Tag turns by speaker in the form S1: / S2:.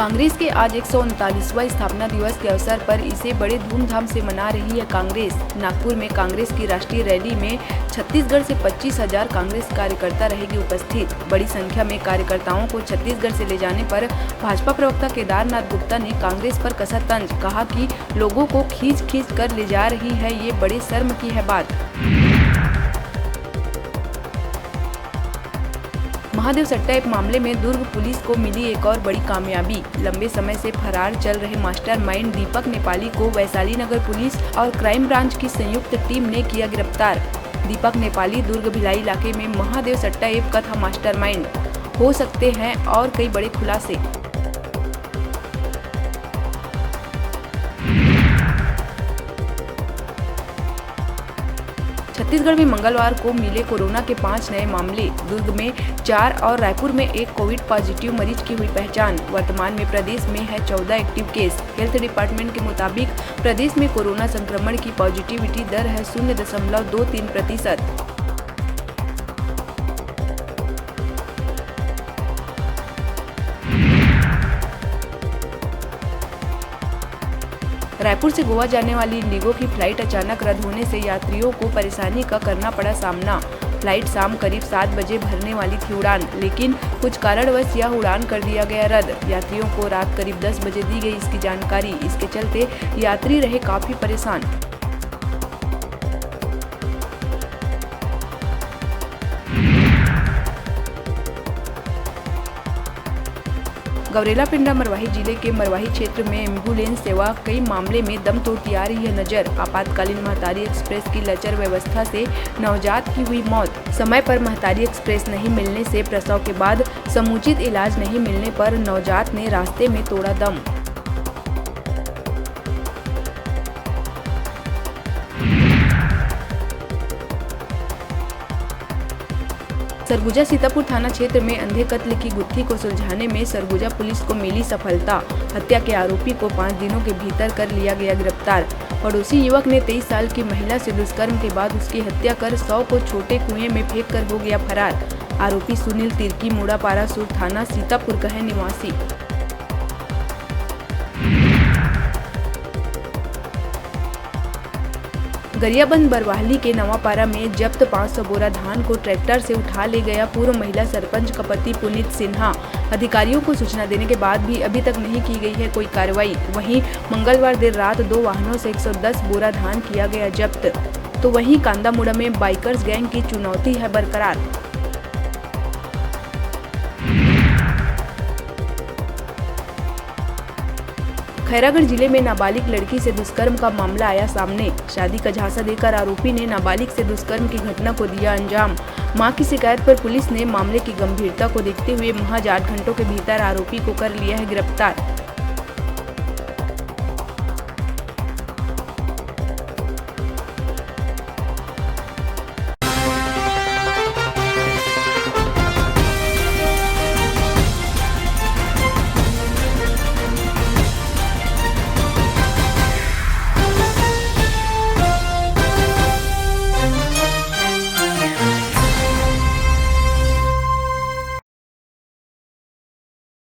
S1: कांग्रेस के आज 139वां स्थापना दिवस के अवसर पर इसे बड़े धूमधाम से मना रही है कांग्रेस। नागपुर में कांग्रेस की राष्ट्रीय रैली में छत्तीसगढ़ से 25,000 कांग्रेस कार्यकर्ता रहेगी उपस्थित। बड़ी संख्या में कार्यकर्ताओं को छत्तीसगढ़ से ले जाने पर भाजपा प्रवक्ता केदारनाथ गुप्ता ने कांग्रेस पर कसा तंज। कहा कि लोगों को खींच कर ले जा रही है, ये बड़े शर्म की है बात। महादेव सट्टा ऐप मामले में दुर्ग पुलिस को मिली एक और बड़ी कामयाबी। लंबे समय से फरार चल रहे मास्टरमाइंड दीपक नेपाली को वैशाली नगर पुलिस और क्राइम ब्रांच की संयुक्त टीम ने किया गिरफ्तार। दीपक नेपाली दुर्ग भिलाई इलाके में महादेव सट्टा ऐप का था मास्टरमाइंड। हो सकते हैं और कई बड़े खुलासे। छत्तीसगढ़ में मंगलवार को मिले कोरोना के 5 नए मामले। दुर्ग में 4 और रायपुर में 1 कोविड पॉजिटिव मरीज की हुई पहचान। वर्तमान में प्रदेश में है 14 एक्टिव केस। हेल्थ डिपार्टमेंट के मुताबिक प्रदेश में कोरोना संक्रमण की पॉजिटिविटी दर है 0.23%। रायपुर से गोवा जाने वाली इंडिगो की फ्लाइट अचानक रद्द होने से यात्रियों को परेशानी का करना पड़ा सामना। फ्लाइट शाम करीब 7 बजे भरने वाली थी उड़ान, लेकिन कुछ कारणवश यह उड़ान कर दिया गया रद्द। यात्रियों को रात करीब 10 बजे दी गई इसकी जानकारी। इसके चलते यात्री रहे काफी परेशान। गौरेला पिंडा मरवाही जिले के मरवाही क्षेत्र में एम्बुलेंस सेवा कई मामले में दम तोड़ती आ रही है नजर। आपातकालीन महतारी एक्सप्रेस की लचर व्यवस्था से नवजात की हुई मौत। समय पर महतारी एक्सप्रेस नहीं मिलने से प्रसव के बाद समुचित इलाज नहीं मिलने पर नवजात ने रास्ते में तोड़ा दम। सरगुजा सीतापुर थाना क्षेत्र में अंधे कत्ल की गुत्थी को सुलझाने में सरगुजा पुलिस को मिली सफलता। हत्या के आरोपी को 5 दिनों के भीतर कर लिया गया गिरफ्तार। पड़ोसी युवक ने 23 साल की महिला से दुष्कर्म के बाद उसकी हत्या कर 100 को छोटे कुएं में फेंक कर हो गया फरार। आरोपी सुनील तिर्की मुड़ापारा सुर थाना सीतापुर का है निवासी। गरियाबंद बरवाहली के नवापारा में जब्त 500 बोरा धान को ट्रैक्टर से उठा ले गया पूर्व महिला सरपंच का पति पुनीत सिन्हा। अधिकारियों को सूचना देने के बाद भी अभी तक नहीं की गई है कोई कार्रवाई। वहीं मंगलवार देर रात 2 वाहनों से 110 बोरा धान किया गया जब्त। तो वहीं कांदामुड़ा में बाइकर्स गैंग की चुनौती है बरकरार। खैरागढ़ जिले में नाबालिग लड़की से दुष्कर्म का मामला आया सामने। शादी का झांसा देकर आरोपी ने नाबालिग से दुष्कर्म की घटना को दिया अंजाम। मां की शिकायत पर पुलिस ने मामले की गंभीरता को देखते हुए महज 8 घंटों के भीतर आरोपी को कर लिया है गिरफ्तार।